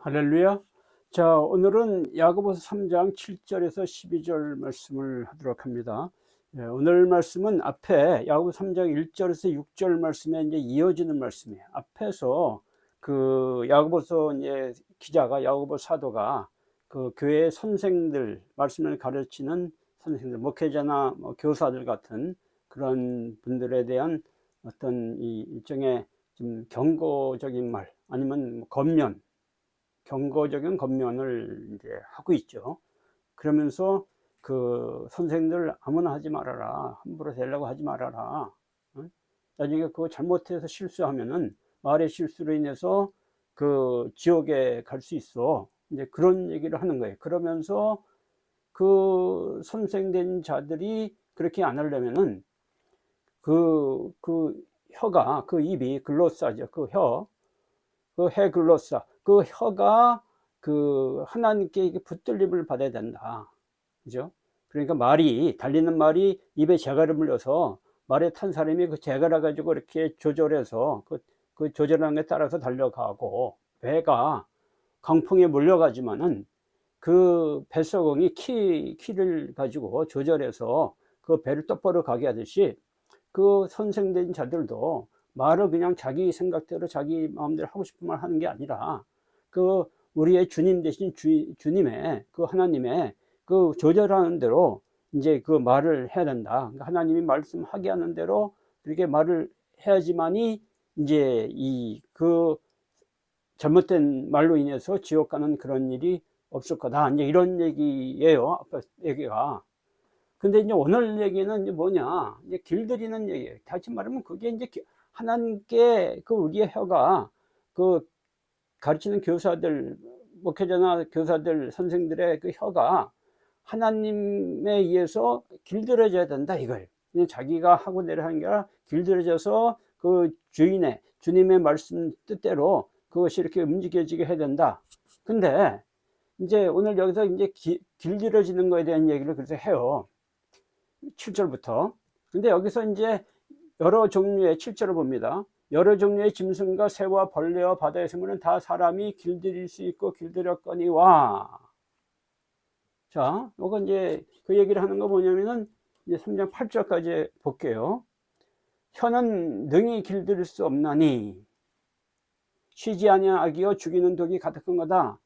할렐루야. 자, 오늘은 야고보서 3장 7절에서 12절 말씀을 하도록 합니다. 오늘 말씀은 앞에 야고보서 3장 1절에서 6절 말씀에 이제 이어지는 말씀이에요. 앞에서 그 야고보서 이제 기자가 야고보 사도가 그 교회 선생들, 말씀을 가르치는 선생들, 목회자나 뭐 교사들 같은 그런 분들에 대한 어떤 이 일종의 좀 경고적인 말 아니면 뭐 권면, 경고적인 권면을 이제 하고 있죠. 그러면서 그 선생들 아무나 하지 말아라, 함부로 되려고 하지 말아라. 나중에 그거 잘못해서 실수하면은 말의 실수로 인해서 그 지옥에 갈 수 있어. 이제 그런 얘기를 하는 거예요. 그러면서 그 선생된 자들이 그렇게 안 하려면은 그 혀가, 그 입이 글로사죠. 그 헤글로사, 그 혀가 그 하나님께 붙들림을 받아야 된다. 그죠? 그러니까 말이, 달리는 말이 입에 재갈을 물려서 말에 탄 사람이 그 재갈을 가지고 이렇게 조절해서 그 조절하는 게 따라서 달려가고, 배가 강풍에 몰려가지만은 그 뱃소공이 키를 가지고 조절해서 그 배를 똑바로 가게 하듯이 그 선생된 자들도 말을 그냥 자기 생각대로 자기 마음대로 하고 싶은 말 하는 게 아니라 그 우리의 주님 대신 주님의 그 하나님의 그 조절하는 대로 이제 그 말을 해야 된다. 그러니까 하나님이 말씀하게 하는 대로 그렇게 말을 해야지만이 이제 이 그 잘못된 말로 인해서 지옥 가는 그런 일이 없을 거다. 이제 이런 얘기예요. 아까 얘기가. 근데 이제 오늘 얘기는 이제 뭐냐, 이제 길들이는 얘기예요. 다시 말하면 그게 이제 하나님께 그 우리의 혀가 그 가르치는 교사들, 목회자나 교사들, 선생들의 그 혀가 하나님에 의해서 길들여져야 된다 이거예요. 그냥 자기가 하고 내려 하는 게 아니라 길들여져서 그 주님의 말씀 뜻대로 그것이 이렇게 움직여지게 해야 된다. 근데 이제 오늘 여기서 이제 길들여지는 거에 대한 얘기를 그래서 해요. 7절부터. 근데 여기서 이제 여러 종류의 7절을 봅니다. 여러 종류의 짐승과 새와 벌레와 바다의 생물은 다 사람이 길들일 수 있고 길들였거니와. 자, 요거 이제 그 얘기를 하는 거 뭐냐면은 이제 3장 8절까지 볼게요. 혀는 능히 길들일 수 없나니 쉬지 아니하기어 죽이는 독이 가득한 거다.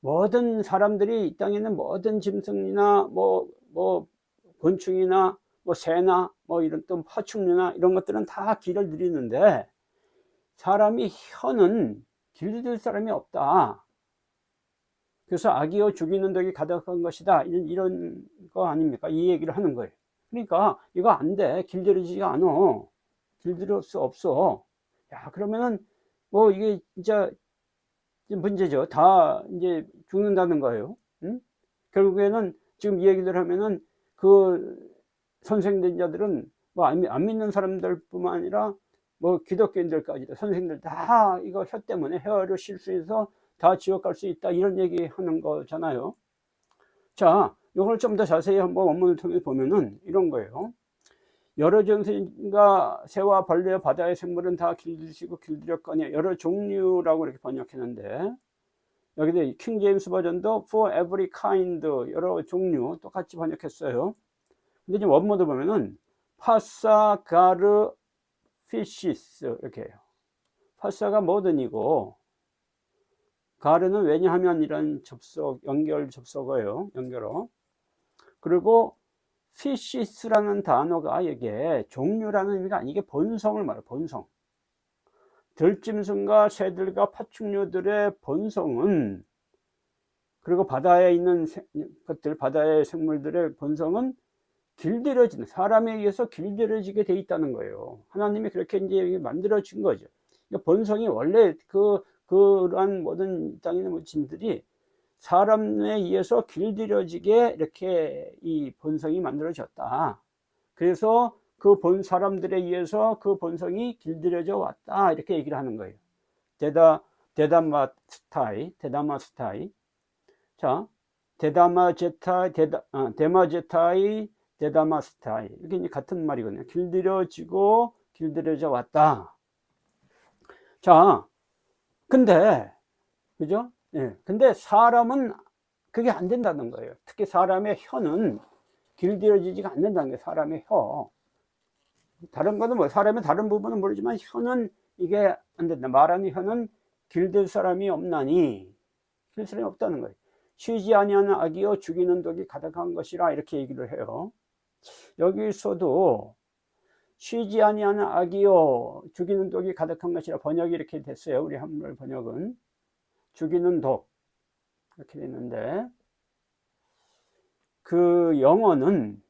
모든 사람들이 이 땅에 있는 모든 짐승이나 뭐 곤충이나 뭐 새나 뭐 이런 또 파충류나 이런 것들은 다 길을 들이는데 사람이 혀는 길들일 사람이 없다. 그래서 악이여 죽이는 덕이 가득한 것이다. 이런 거 아닙니까? 이 얘기를 하는 거예요. 그러니까 이거 안 돼. 길들이지가 않아. 길들일 수 없어. 야, 그러면은 뭐 이게 진짜 문제죠. 다 이제 죽는다는 거예요. 응? 결국에는 지금 이 얘기를 하면은 그 선생된 자들은 뭐 안 믿는 사람들뿐만 아니라 뭐 기독교인들까지도 선생들 다 이거 혀 때문에 혀를 실수해서 다 지옥 갈 수 있다 이런 얘기 하는 거잖아요. 자, 이걸 좀 더 자세히 한번 원문을 통해 보면은 이런 거예요. 여러 짐승과 새와 벌레와 바다의 생물은 다 길들이시고 길들였거니, 여러 종류라고 이렇게 번역했는데 여기도 킹 제임스 버전도 for every kind, 여러 종류 똑같이 번역했어요. 근데 지금 원문도 보면은 파사가르 피시스 이렇게 해요. 파사가 모든이고 가르는 왜냐하면 이런 연결 접속어예요. 연결어. 그리고 피시스라는 단어가 이게 종류라는 의미가 아니게 본성을 말해요. 본성. 들짐승과 새들과 파충류들의 본성은, 그리고 바다에 있는 것들, 바다의 생물들의 본성은 길들여지는, 사람에 의해서 길들여지게 돼 있다는 거예요. 하나님이 그렇게 이제 만들어진 거죠. 그러니까 본성이 원래 그러한 모든 땅에 있는 짐들이 사람에 의해서 길들여지게 이렇게 이 본성이 만들어졌다. 그래서 그 사람들에 의해서 그 본성이 길들여져 왔다. 이렇게 얘기를 하는 거예요. 데다마스타이. 자, 데마제타이, 데다마스타이. 이게 이제 같은 말이거든요. 길들여지고 길들여져 왔다. 자, 근데, 그죠? 예. 근데 사람은 그게 안 된다는 거예요. 특히 사람의 혀는 길들여지지가 않는다는 거예요. 사람의 혀. 다른 거는 뭐 사람의 다른 부분은 모르지만 혀는 이게 안 된다. 말하는 혀는 길들 사람이 없나니, 길 사람이 없다는 거예요. 쉬지 아니하는 악이요 죽이는 독이 가득한 것이라 이렇게 얘기를 해요. 여기서도 쉬지 아니하는 악이요 죽이는 독이 가득한 것이라 번역이 이렇게 됐어요. 우리 한글 번역은 죽이는 독 이렇게 됐는데, 그 영어는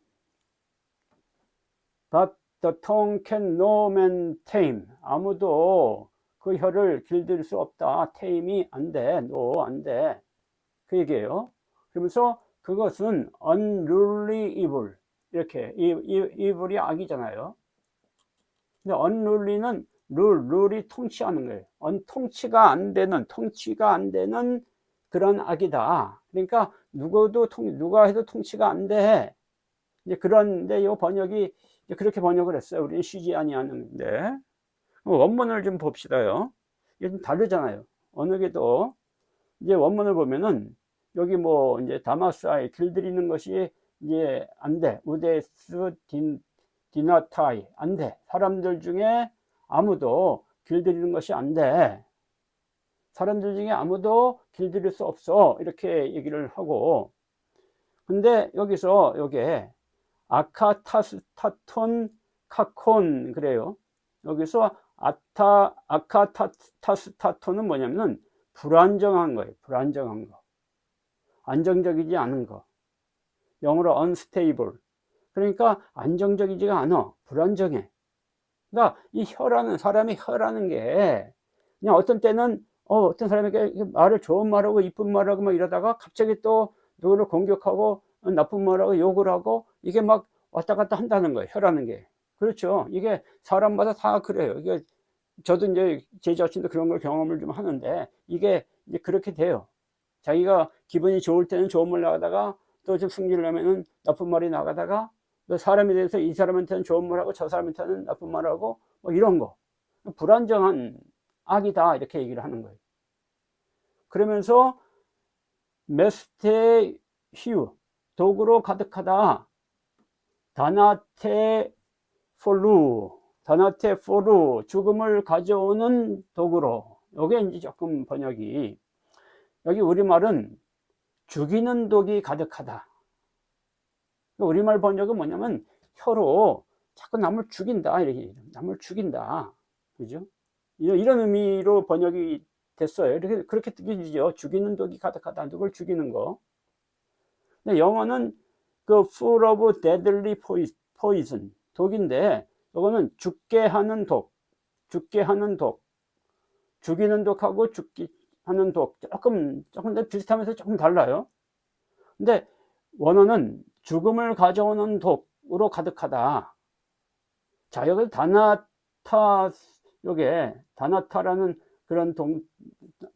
But the tongue can no man tame. 아무도 그 혀를 길들 수 없다. tame이 안 돼. no, 안 돼. 그 얘기예요. 그러면서 그것은 unruly evil. 이렇게 evil이 악이잖아요. 근데 unruly는 룰이 통치하는 거예요. 통치가 안 되는 그런 악이다. 그러니까 누가 해도 통치가 안 돼. 이제 그런데 이 번역이 그렇게 번역을 했어요. 우리는 쉬지 아니하는데. 원문을 좀 봅시다요. 이게 좀 다르잖아요. 어느 게도 이제 원문을 보면은 여기 뭐 이제 다마스아에 길들이는 것이 이제 안 돼. 우데스 디나타이 안 돼. 사람들 중에 아무도 길들이는 것이 안 돼. 사람들 중에 아무도 길들일 수 없어. 이렇게 얘기를 하고. 근데 여기서 요게 아카타스타톤 카콘 그래요. 여기서 아카타스타톤은 뭐냐면은 불안정한 거예요. 불안정한 거. 안정적이지 않은 거. 영어로 unstable. 그러니까 안정적이지가 않아. 불안정해. 그러니까 이 혀라는, 사람의 혀라는 게 그냥 어떤 때는 어떤 사람에게 말을 좋은 말하고 이쁜 말하고 막 이러다가 갑자기 또 누구를 공격하고 나쁜 말하고 욕을 하고 이게 막 왔다 갔다 한다는 거예요. 혀라는 게. 그렇죠. 이게 사람마다 다 그래요. 이게 저도 이제 제 자신도 그런 걸 경험을 좀 하는데 이게 이제 그렇게 돼요. 자기가 기분이 좋을 때는 좋은 말 나가다가 또 좀 승질을 내면은 나쁜 말이 나가다가 또 사람에 대해서 이 사람한테는 좋은 말하고 저 사람한테는 나쁜 말하고 뭐 이런 거. 불안정한 악이다 이렇게 얘기를 하는 거예요. 그러면서 메스테 히우 독으로 가득하다. 다나테 포루 죽음을 가져오는 독으로. 요게 이제 조금 번역이 여기 우리말은 죽이는 독이 가득하다. 우리말 번역은 뭐냐면 혀로 자꾸 남을 죽인다 이렇게 남을 죽인다. 그죠? 이런 의미로 번역이 됐어요. 이렇게 그렇게 느껴지죠. 죽이는 독이 가득하다. 누굴 죽이는 거. 근데 영어는 그 full of deadly poison 독인데 이거는 죽게 하는 독, 죽이는 독하고 죽게 하는 독 조금 비슷하면서 조금 달라요. 근데 원어는 죽음을 가져오는 독으로 가득하다. 자, 여기 요게 다나타라는 그런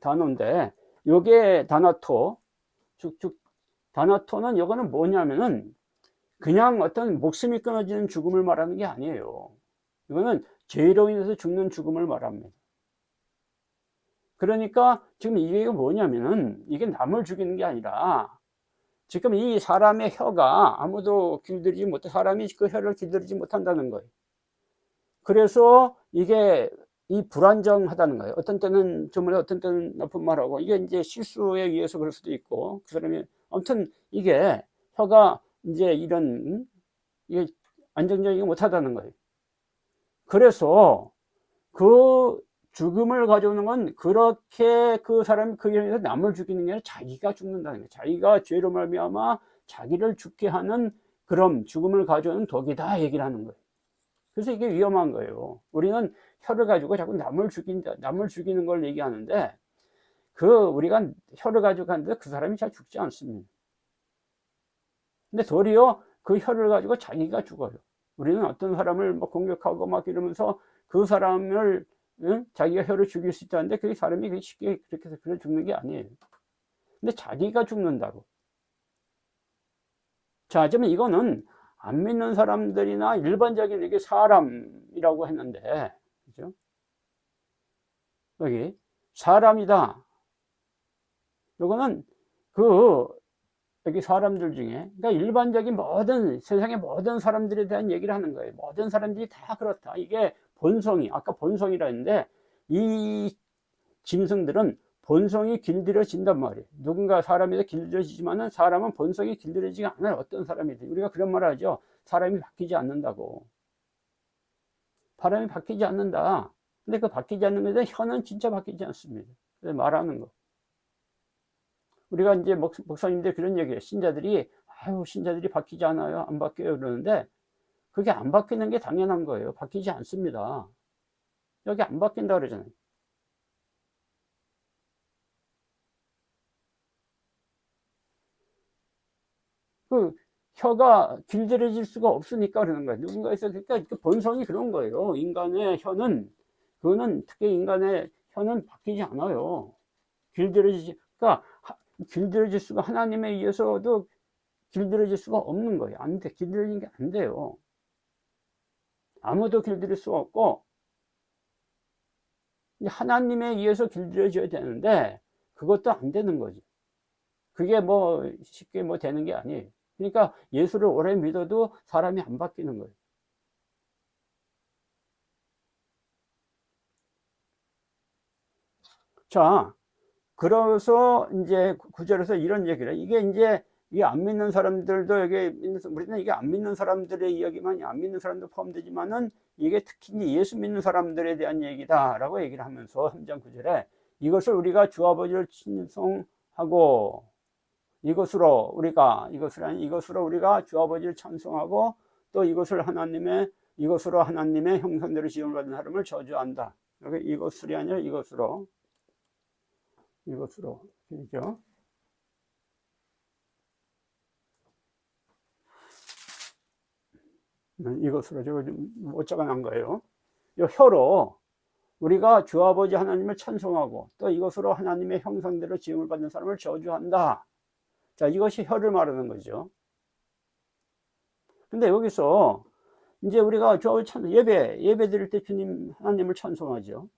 단어인데 요게 다나토는 요거는 뭐냐면은 그냥 어떤 목숨이 끊어지는 죽음을 말하는 게 아니에요. 이거는 죄로 인해서 죽는 죽음을 말합니다. 그러니까 지금 이게 뭐냐면은 이게 남을 죽이는 게 아니라 지금 이 사람의 혀가 아무도 길들이지 못해, 사람이 그 혀를 길들이지 못한다는 거예요. 그래서 이게 이 불안정하다는 거예요. 어떤 때는 좋은 말, 어떤 때는 나쁜 말하고, 이게 이제 실수에 의해서 그럴 수도 있고, 그 사람이, 아무튼 이게 혀가 이제 이런, 이게 안정적이지 못하다는 거예요. 그래서 그 죽음을 가져오는 건 그렇게 그 사람이 그 일에서 남을 죽이는 게 아니라 자기가 죽는다는 거예요. 자기가 죄로 말미암아 자기를 죽게 하는 그런 죽음을 가져오는 독이다 얘기를 하는 거예요. 그래서 이게 위험한 거예요. 우리는 혀를 가지고 자꾸 남을 죽이는 걸 얘기하는데 우리가 혀를 가지고 하는데 그 사람이 잘 죽지 않습니다. 근데 도리어 그 혀를 가지고 자기가 죽어요. 우리는 어떤 사람을 막 공격하고 막 이러면서 그 사람을 자기가 혀를 죽일 수 있다는데 그 사람이 쉽게 그렇게 해서 그래 죽는 게 아니에요. 근데 자기가 죽는다고. 자, 그러면 이거는 안 믿는 사람들이나 일반적인 이게 사람이라고 했는데, 그죠? 여기 사람이다. 요거는 그 여기 사람들 중에, 그러니까 일반적인 모든 세상의 모든 사람들에 대한 얘기를 하는 거예요. 모든 사람들이 다 그렇다. 이게 본성이, 아까 본성이라 했는데, 이 짐승들은 본성이 길들여진단 말이에요. 누군가 사람에서 길들여지지만은 사람은 본성이 길들여지지 않아요. 어떤 사람이든. 우리가 그런 말 하죠. 사람이 바뀌지 않는다고. 사람이 바뀌지 않는다. 근데 그 바뀌지 않는 것에 혀는 진짜 바뀌지 않습니다. 그래서 말하는 거. 우리가 이제 목사님들 그런 얘기해요. 신자들이, 아유, 신자들이 바뀌지 않아요. 안 바뀌어요. 그러는데, 그게 안 바뀌는 게 당연한 거예요. 바뀌지 않습니다. 여기 안 바뀐다 그러잖아요. 그 혀가 길들여질 수가 없으니까 그러는 거예요. 누군가에서, 그러니까 그 본성이 그런 거예요. 인간의 혀는, 그거는 특히 인간의 혀는 바뀌지 않아요. 그러니까 길들여질 수가, 하나님에 의해서도 길들여질 수가 없는 거예요. 안 돼. 길들여진 게 안 돼요. 아무도 길들일 수가 없고, 하나님에 의해서 길들여져야 되는데, 그것도 안 되는 거지. 그게 뭐 쉽게 뭐 되는 게 아니에요. 그러니까 예수를 오래 믿어도 사람이 안 바뀌는 거예요. 자, 그래서 이제 구절에서 이런 얘기를 해. 이게 이제 이게 안 믿는 사람들도 여기 우리는 이게 안 믿는 사람들의 이야기만이 안 믿는 사람도 포함되지만은 이게 특히 예수 믿는 사람들에 대한 얘기다라고 얘기를 하면서 3장 9절에 이것을 우리가 주 아버지를 찬송하고 이것으로 우리가 주 아버지를 찬송하고 또 이것으로 하나님의 형상대로 지음을 받은 사람을 저주한다. 여기 이것으로 아니라 이것으로 그죠? 이것으로 제가 못 적어놓은 거예요. 이 혀로 우리가 주 아버지 하나님을 찬송하고 또 이것으로 하나님의 형상대로 지음을 받는 사람을 저주한다. 자, 이것이 혀를 말하는 거죠. 근데 여기서 이제 우리가 주 아버지 예배 드릴 때 주님 하나님을 찬송하죠.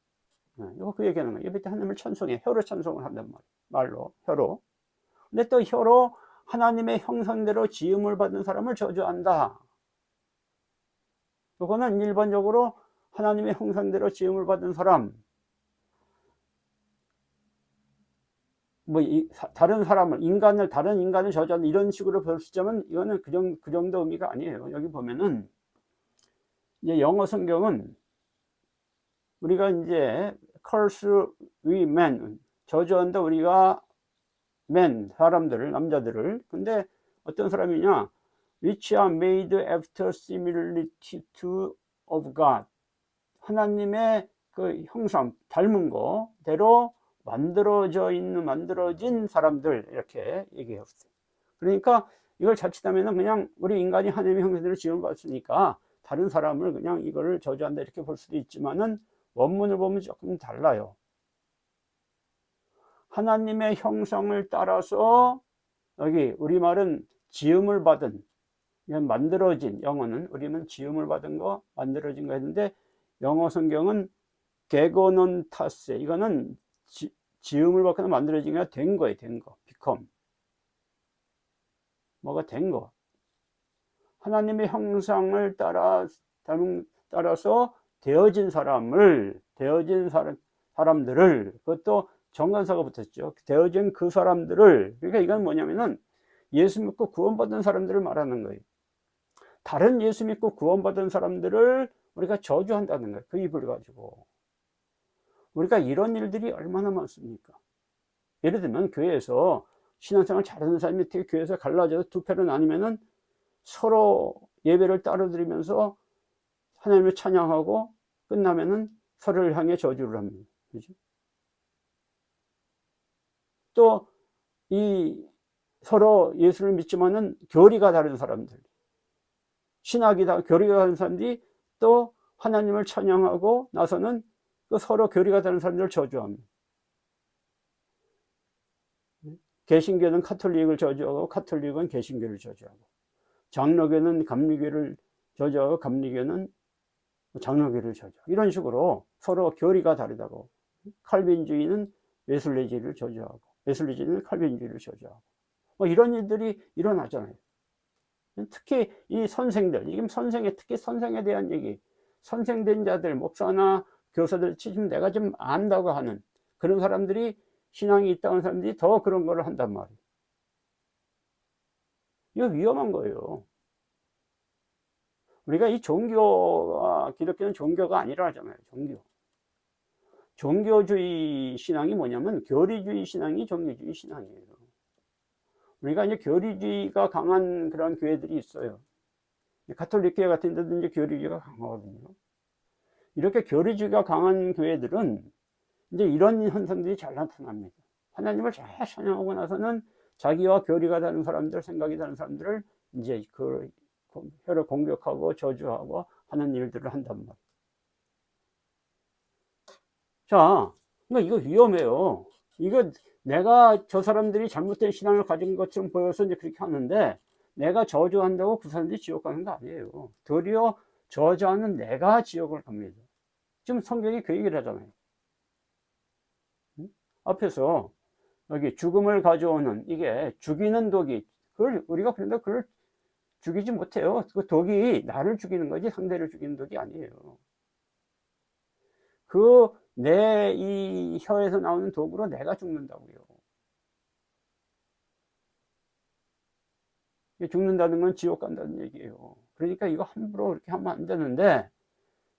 이거 그 얘기하는 거예요. 예배 때 하나님을 찬송해. 혀로 찬송을 한단 말이에요. 말로, 혀로. 근데 또 혀로 하나님의 형상대로 지음을 받는 사람을 저주한다. 이거는 일반적으로 하나님의 형상대로 지음을 받은 사람, 다른 사람을, 다른 인간을 저주한다. 이런 식으로 볼 수 있지만, 이거는 그 정도 의미가 아니에요. 여기 보면은, 이제 영어 성경은 우리가 이제 curse we men, 저주한다 우리가 men, 사람들을, 남자들을. 근데 어떤 사람이냐, which are made after similitude of God, 하나님의 그 형상, 닮은 거대로 만들어진 사람들, 이렇게 얘기했어요. 그러니까 이걸 자칫하면 그냥 우리 인간이 하나님의 형상대로 지음을 받았으니까 다른 사람을 그냥 이거를 저주한다 이렇게 볼 수도 있지만은 원문을 보면 조금 달라요. 하나님의 형상을 따라서, 여기 우리말은 지음을 받은, 만들어진, 영어는 우리는 지음을 받은 거, 만들어진 거 했는데 영어 성경은 게고논 타세, 이거는 지음을 받거나 만들어진 게 된 거예요. 된 거, become, 뭐가 된 거. 하나님의 형상을 따라서 되어진 사람들을, 그것도 정관사가 붙었죠. 되어진 그 사람들을, 그러니까 이건 뭐냐면은 예수 믿고 구원받은 사람들을 말하는 거예요. 다른 예수 믿고 구원받은 사람들을 우리가 저주한다는 거예요. 그 입을 가지고. 우리가 이런 일들이 얼마나 많습니까? 예를 들면 교회에서 신앙생활 잘하는 사람이 특히 교회에서 갈라져서 두 패로 나뉘면은 서로 예배를 따로 드리면서 하나님을 찬양하고 끝나면은 서로를 향해 저주를 합니다. 그죠? 또 이 서로 예수를 믿지만은 교리가 다른 사람들, 교리가 다른 사람들이 또 하나님을 찬양하고 나서는 그 서로 교리가 다른 사람들을 저주합니다. 개신교는 카톨릭을 저주하고 카톨릭은 개신교를 저주하고, 장로교는 감리교를 저주하고 감리교는 장로교를 저주하고, 이런 식으로 서로 교리가 다르다고. 칼빈주의는 웨슬레주의를 저주하고, 웨슬리주의는 칼빈주의를 저주하고 뭐 이런 일들이 일어나잖아요. 특히 이 선생들, 이게 선생에, 특히 선생에 대한 얘기, 선생된 자들, 목사나 교사들, 지금 내가 좀 안다고 하는 그런 사람들이, 신앙이 있다는 사람들이 더 그런 거를 한단 말이에요. 이거 위험한 거예요. 우리가 이 종교가, 기독교는 종교가 아니라 하잖아요. 종교주의 신앙이 뭐냐면 교리주의 신앙이 종교주의 신앙이에요. 우리가 이제 교리주의가 강한 그런 교회들이 있어요. 가톨릭 교회 같은 데도 이제 교리주의가 강하거든요. 이렇게 교리주의가 강한 교회들은 이제 이런 현상들이 잘 나타납니다. 하나님을 잘 찬양하고 나서는 자기와 교리가 다른 사람들, 생각이 다른 사람들을 이제 그 혀를 공격하고 저주하고 하는 일들을 한단 말이에요. 자, 그러니까 이거 위험해요. 이거 내가 저 사람들이 잘못된 신앙을 가진 것처럼 보여서 이제 그렇게 하는데, 내가 저주한다고 그 사람들이 지옥 가는 거 아니에요. 도리어 저주하는 내가 지옥을 갑니다. 지금 성경이 그 얘기를 하잖아요. 앞에서 여기 죽음을 가져오는, 이게 죽이는 독이, 그걸 우리가 그런데 그걸 죽이지 못해요. 그 독이 나를 죽이는 거지 상대를 죽이는 독이 아니에요. 그 내 이 혀에서 나오는 독으로 내가 죽는다고요. 죽는다는 건 지옥 간다는 얘기예요. 그러니까 이거 함부로 그렇게 하면 안 되는데,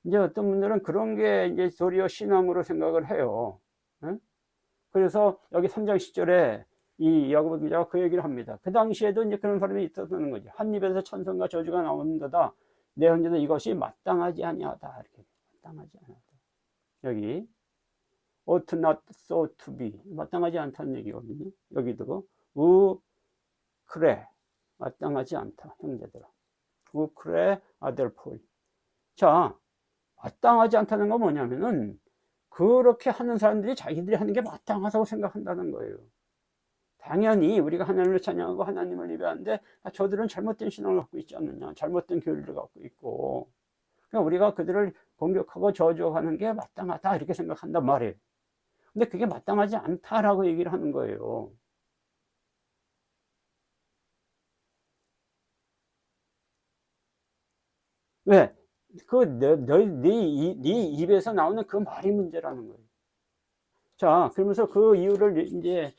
이제 어떤 분들은 그런 게 이제 도리어 신앙으로 생각을 해요. 응? 그래서 여기 3장 10절에 이 야고보 기자가 그 얘기를 합니다. 그 당시에도 이제 그런 사람이 있었다는 거지. 한 입에서 천선과 저주가 나오는도다. 내 형제는 이것이 마땅하지 아니하다. 이렇게 마땅하지 않다. 여기 ought not so to be, 마땅하지 않다는 얘기거든요. 여기도 그래, 마땅하지 않다. 형제들아, 그래 아델포이. 자, 마땅하지 않다는 건 뭐냐면은 그렇게 하는 사람들이 자기들이 하는 게 마땅하다고 생각한다는 거예요. 당연히 우리가 하나님을 찬양하고 하나님을 예배하는데, 저들은 잘못된 신앙을 갖고 있지 않느냐, 잘못된 교리를 갖고 있고, 그러니까 우리가 그들을 공격하고 저주하는 게 마땅하다 이렇게 생각한단 말이에요. 근데 그게 마땅하지 않다라고 얘기를 하는 거예요. 왜? 네 입에서 나오는 그 말이 문제라는 거예요. 자, 그러면서 그 이유를 이제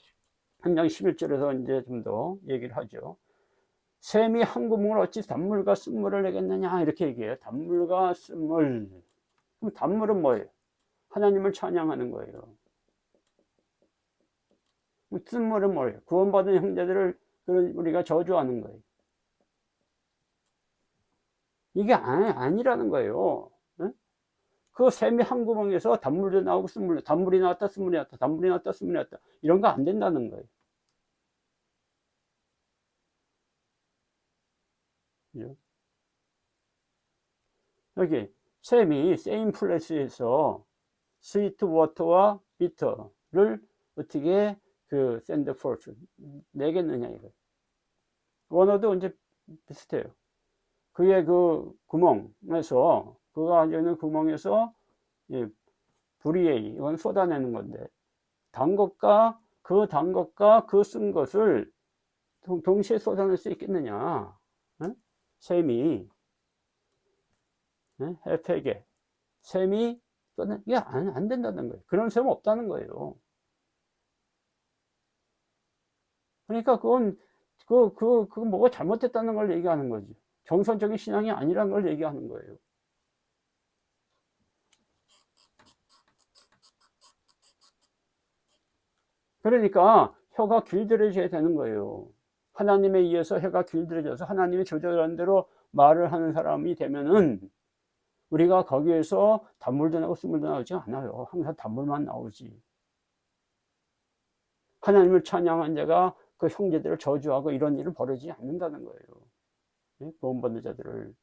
3장 11절에서 이제 좀 더 얘기를 하죠. 샘이 한 구멍을 어찌 단물과 쓴물을 내겠느냐 이렇게 얘기해요. 단물과 쓴물. 그럼 단물은 뭐예요? 하나님을 찬양하는 거예요. 쓴물은 뭐예요? 구원받은 형제들을 우리가 저주하는 거예요. 이게 아니라는 거예요. 그 샘이 한 구멍에서 단물도 나오고 단물이 나왔다 쓴물이 나왔다, 단물이 나왔다 쓴물이 나왔다, 이런 거 안 된다는 거예요. 그죠? 여기 샘이 same place에서 스위트 워터와 비터를 어떻게 그 샌드 포트 내겠느냐 이거. 원어도 이제 비슷해요. 그의 그 구멍에서, 그가 앉아있는 구멍에서 불이에이, 이건 쏟아내는 건데, 단 것과 그 쓴 것을 동시에 쏟아낼 수 있겠느냐. 응? 샘이 햇팩에 샘이 이게 안 된다는 거예요. 그런 셈 없다는 거예요. 그러니까 그건 뭐가 잘못됐다는 걸 얘기하는 거지. 정선적인 신앙이 아니라는 걸 얘기하는 거예요. 그러니까 혀가 길들여져야 되는 거예요. 하나님에 의해서 혀가 길들여져서 하나님이 조절한 대로 말을 하는 사람이 되면은, 우리가 거기에서 단물도 나오고 쓴물도 나오지 않아요. 항상 단물만 나오지. 하나님을 찬양한 자가 그 형제들을 저주하고 이런 일을 벌이지 않는다는 거예요. 구원받는 자들을.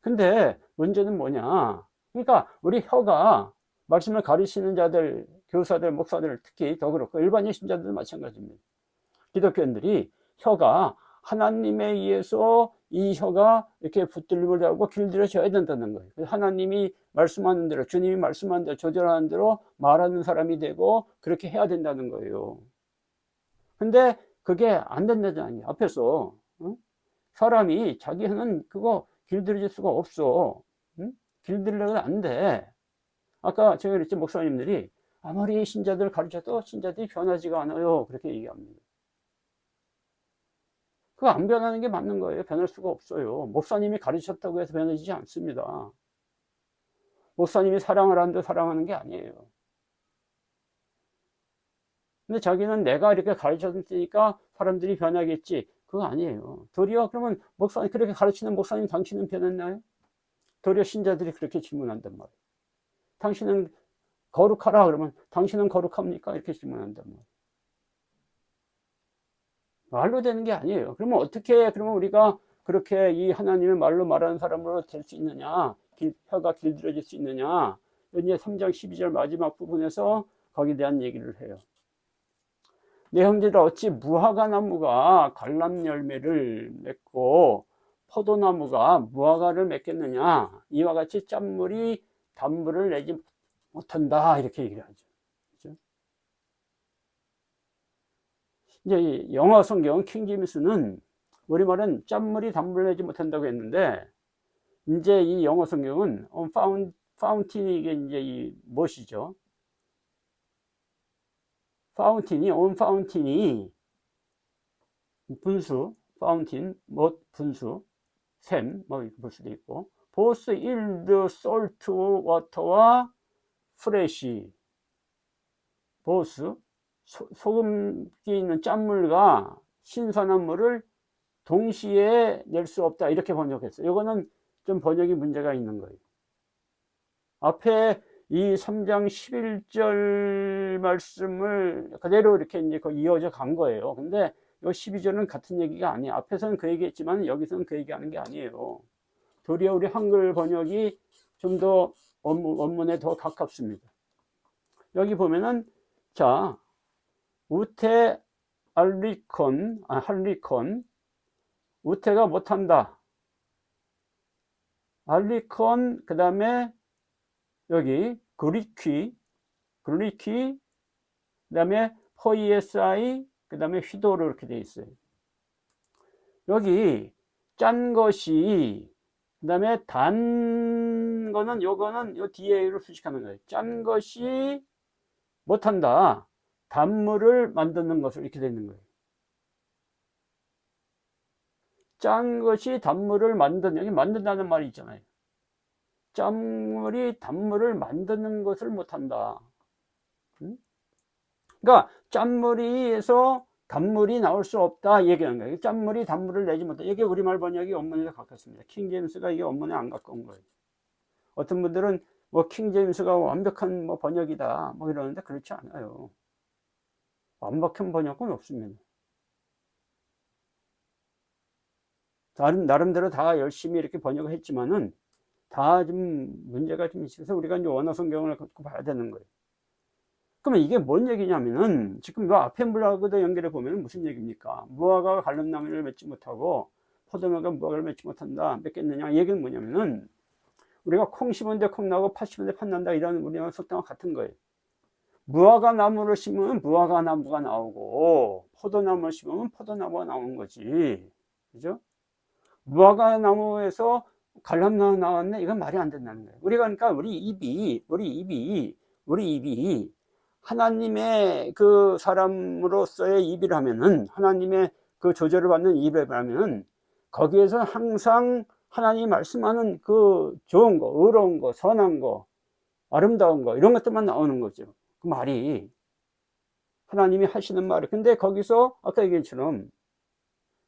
근데 문제는 뭐냐? 그러니까 우리 혀가 말씀을 가르치는 자들, 교사들, 목사들, 특히 더 그렇고 일반인 신자들도 마찬가지입니다. 기독교인들이 혀가 하나님에 의해서 이 혀가 이렇게 붙들림을 하고 길들여져야 된다는 거예요. 하나님이 말씀하는 대로, 주님이 말씀하는 대로, 조절하는 대로 말하는 사람이 되고 그렇게 해야 된다는 거예요. 근데 그게 안 된다잖아요. 앞에서 사람이 자기 혀는 그거 길들여질 수가 없어. 길들여도 안 돼. 아까 제가 그랬죠. 목사님들이 아무리 신자들 가르쳐도 신자들이 변하지가 않아요. 그렇게 얘기합니다. 그거 안 변하는 게 맞는 거예요. 변할 수가 없어요. 목사님이 가르쳤다고 해서 변해지지 않습니다. 목사님이 사랑을 하는데 사랑하는 게 아니에요. 근데 자기는 내가 이렇게 가르쳤으니까 사람들이 변하겠지. 그거 아니에요. 도리어 그러면 목사님, 그렇게 가르치는 목사님 당신은 변했나요? 도리어 신자들이 그렇게 질문한단 말이에요. 당신은 거룩하라 그러면 당신은 거룩합니까? 이렇게 질문한단 말이에요. 말로 되는 게 아니에요. 그러면 어떻게, 그러면 우리가 그렇게 이 하나님의 말로 말하는 사람으로 될 수 있느냐? 혀가 길들여질 수 있느냐? 이제 3장 12절 마지막 부분에서 거기에 대한 얘기를 해요. 내 형제들, 어찌 무화과 나무가 갈람 열매를 맺고 포도나무가 무화과를 맺겠느냐? 이와 같이 짠물이 단물을 내지 못한다. 이렇게 얘기를 하죠. 그렇죠? 이제 영어 성경 킹제임스는 우리말은 짠물이 단물을 내지 못한다고 했는데, 이제 이 영어 성경은 파운틴이, 이게 이제 이 무엇이죠? 파운틴이, 파운틴이 분수, 파운틴, 분수, 샘, 볼 수도 있고, both yield salt water와 fresh, both 소금기 있는 짠물과 신선한 물을 동시에 낼 수 없다. 이렇게 번역했어요. 이거는 좀 번역이 문제가 있는 거예요. 앞에 이 3장 11절 말씀을 그대로 이렇게 이제 이어져 간 거예요. 근데 이 12절은 같은 얘기가 아니에요. 앞에서는 그 얘기했지만 여기서는 그 얘기하는 게 아니에요. 도리어 우리 한글 번역이 좀 더 원문에 더 가깝습니다. 여기 보면은, 자, 우테 할리콘, 우테가 못한다. 할리콘, 그 다음에 여기 그리키, 그 다음에 포이에스아이, 그 다음에 휘도로 이렇게 되어 있어요. 여기 짠 것이, 그 다음에 단 거는, 요거는 요 뒤에로 수식하는 거예요. 짠 것이 못한다. 단물을 만드는 것을, 이렇게 되는 거예요. 짠 것이 단물을 만드는, 여기 만든다는 말이 있잖아요. 짠물이 단물을 만드는 것을 못한다. 그러니까 짠물이에서 단물이 나올 수 없다 얘기하는 거예요. 짠물이 단물을 내지 못한다. 이게 우리말 번역이 원문에 가깝습니다. 킹제임스가 이게 원문에 안 가까운 거예요. 어떤 분들은 뭐 킹제임스가 완벽한 뭐 번역이다 뭐 이러는데 그렇지 않아요. 완벽한 번역은 없습니다. 나름대로 다 열심히 이렇게 번역을 했지만은 다 좀 문제가 좀 있어서 우리가 이제 원어 성경을 갖고 봐야 되는 거예요. 그러면 이게 뭔 얘기냐면은, 지금 이 앞에 물하고도 연결해 보면 무슨 얘기입니까? 무화과가 갈람나무를 맺지 못하고 포도나무가 무화과를 맺지 못한다. 맺겠느냐? 얘기는 뭐냐면은, 우리가 콩 심은데 콩 나고 팥 심은데 팥 난다, 이런 우리나라 속담과 같은 거예요. 무화과 나무를 심으면 무화과 나무가 나오고 포도나무를 심으면 포도나무가 나오는 거지. 그죠? 무화과 나무에서 갈람나무 나왔네? 이건 말이 안 된다는 거예요. 우리가, 그러니까 우리 입이 하나님의 그 사람으로서의 입이라면은, 하나님의 그 조절을 받는 입이라면은, 거기에서 항상 하나님이 말씀하는 그 좋은 거, 의로운 거, 선한 거, 아름다운 거, 이런 것들만 나오는 거죠. 그 말이. 하나님이 하시는 말이. 근데 거기서 아까 얘기했처럼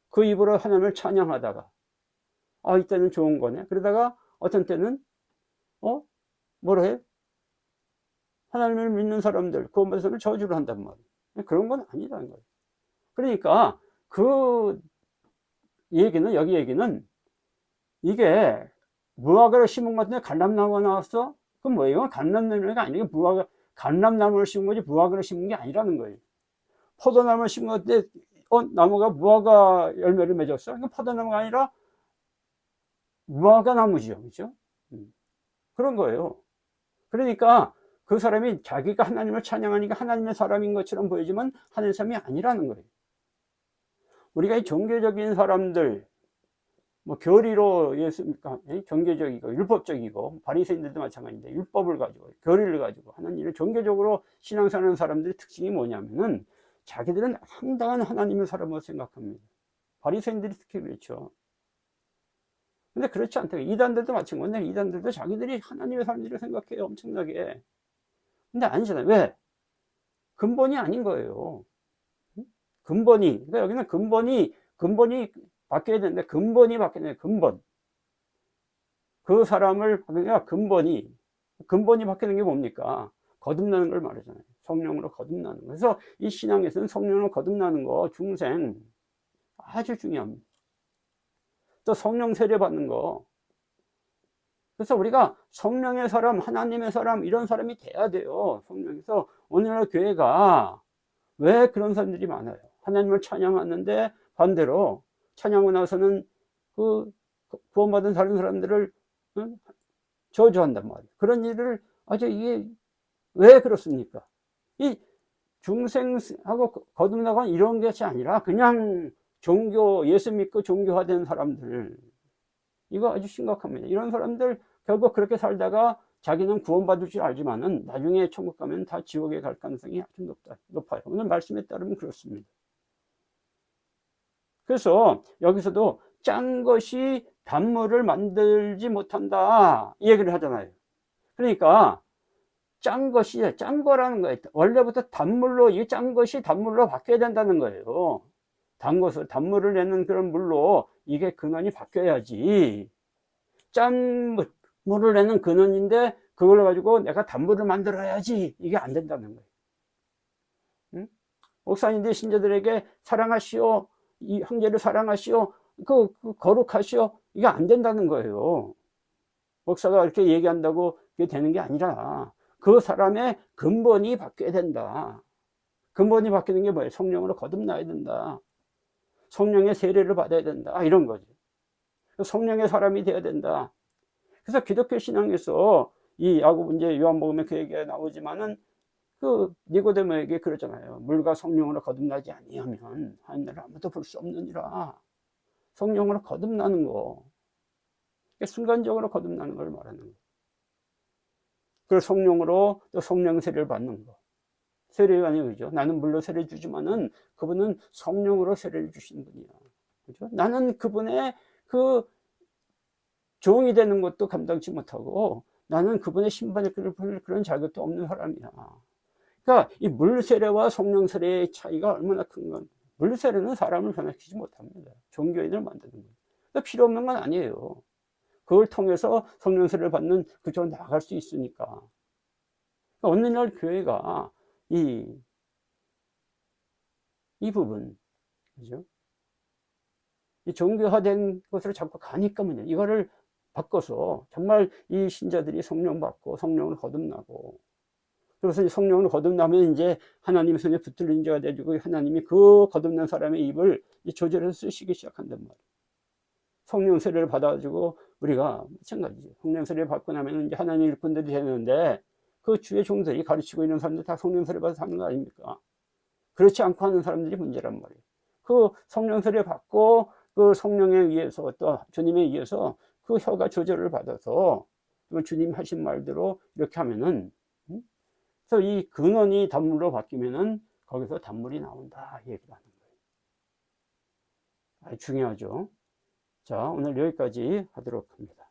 그 입으로 하나님을 찬양하다가, 아, 이때는 좋은 거네. 그러다가 어떤 때는, 뭐라 해? 하나님을 믿는 사람들, 구원받은 사람을 저주를 한단 말이에요. 그런 건 아니라는 거예요. 그러니까 그 얘기는, 여기 얘기는, 이게 무화과를 심은 것 같은데 갈람나무가 나왔어? 그럼 뭐예요? 갈람나무가 아니고 갈람나무를 심은 거지 무화과를 심은 게 아니라는 거예요. 포도나무를 심은 것 같은데 나무가 무화과 열매를 맺었어? 이건 포도나무가 아니라 무화과 나무죠. 그죠? 그런 거예요. 그러니까 그 사람이 자기가 하나님을 찬양하니까 하나님의 사람인 것처럼 보이지만 하나님의 사람이 아니라는 거예요. 우리가 이 종교적인 사람들, 뭐 교리로 예수, 종교적이고 율법적이고, 바리새인들도 마찬가지인데 율법을 가지고 교리를 가지고 하나님을 종교적으로 신앙생활하는 사람들의 특징이 뭐냐면은 자기들은 상당한 하나님의 사람으로 생각합니다. 바리새인들이 특히 그렇죠. 근데 그렇지 않다. 이단들도 마찬가지인데 이단들도 자기들이 하나님의 사람들을 생각해요. 엄청나게. 근데 아니잖아요. 왜? 근본이 아닌 거예요. 근본이. 그러니까 여기는 근본이 바뀌어야 되는데 근본이 바뀌어야 돼요. 근본. 그 사람을 바뀌니까 근본이 바뀌는 게 뭡니까? 거듭나는 걸 말하잖아요. 성령으로 거듭나는 거. 그래서 이 신앙에서는 성령으로 거듭나는 거 중생 아주 중요합니다. 또 성령 세례 받는 거. 그래서 우리가 성령의 사람, 하나님의 사람, 이런 사람이 돼야 돼요. 성령에서. 오늘날 교회가 왜 그런 사람들이 많아요? 하나님을 찬양하는데 반대로 찬양하고 나서는 그 구원받은 다른 사람들을 저주한단 말이에요. 그런 일을 아주 이게 왜 그렇습니까? 이 중생하고 거듭나고 이런 것이 아니라 그냥 예수 믿고 종교화된 사람들, 이거 아주 심각합니다. 이런 사람들 결국 그렇게 살다가 자기는 구원받을 줄 알지만은 나중에 천국 가면 다 지옥에 갈 가능성이 아주 높아요. 오늘 말씀에 따르면 그렇습니다. 그래서 여기서도 짠 것이 단물을 만들지 못한다 이 얘기를 하잖아요. 그러니까 짠 거라는 거예요. 원래부터 단물로, 이 짠 것이 단물로 바뀌어야 된다는 거예요. 단물을 내는 그런 물로 이게 근원이 바뀌어야지. 짠 물을 내는 근원인데 그걸 가지고 내가 단물을 만들어야지, 이게 안 된다는 거예요. 응? 목사님들이 신자들에게 사랑하시오, 이 형제를 사랑하시오, 거룩하시오, 이게 안 된다는 거예요. 목사가 이렇게 얘기한다고 그게 되는 게 아니라 그 사람의 근본이 바뀌어야 된다. 근본이 바뀌는 게 뭐예요? 성령으로 거듭나야 된다. 성령의 세례를 받아야 된다. 이런 거죠. 성령의 사람이 되어야 된다. 그래서 기독교 신앙에서 이 야고보, 이제 요한복음에 그 얘기가 나오지만은 그 니고데모에게 그러잖아요. 물과 성령으로 거듭나지 아니하면 하늘을 아무도 볼 수 없느니라. 성령으로 거듭나는 거. 순간적으로 거듭나는 걸 말하는 거. 그 성령으로 또 성령 세례를 받는 거. 세례가 아니죠. 나는 물로 세례 주지만은 그분은 성령으로 세례를 주시는 분이야. 그죠? 나는 그분의 그 종이 되는 것도 감당치 못하고 나는 그분의 신분을 그럴 그런 자격도 없는 사람이야. 그러니까 이 물 세례와 성령 세례의 차이가 얼마나 큰 건. 물 세례는 사람을 변화시키지 못합니다. 종교인을 만드는 거예요. 그러니까 필요 없는 건 아니에요. 그걸 통해서 성령 세례를 받는 그쪽으로 나아갈 수 있으니까. 그러니까 어느 날 교회가 이 부분, 그죠? 이 종교화된 것으로 자꾸 가니까 문제. 이거를 바꿔서 정말 이 신자들이 성령 받고 성령을 거듭나고, 그래서 성령을 거듭나면 이제 하나님의 손에 붙들린 자가 되고 하나님이 그 거듭난 사람의 입을 조절해서 쓰시기 시작한단 말이에요. 성령 세례를 받아가지고 우리가 마찬가지죠. 성령 세례를 받고 나면 이제 하나님의 일꾼들이 되는데 그 주의 종들이 가르치고 있는 사람들 다 성령 세례 받아서 하는 거 아닙니까? 그렇지 않고 하는 사람들이 문제란 말이에요. 그 성령 세례 받고 그 성령에 의해서 또 주님에 의해서 그 혀가 조절을 받아서 주님 하신 말대로 이렇게 하면은, 그래서 이 근원이 단물로 바뀌면은 거기서 단물이 나온다 이 얘기를 하는 거예요. 아주 중요하죠. 자, 오늘 여기까지 하도록 합니다.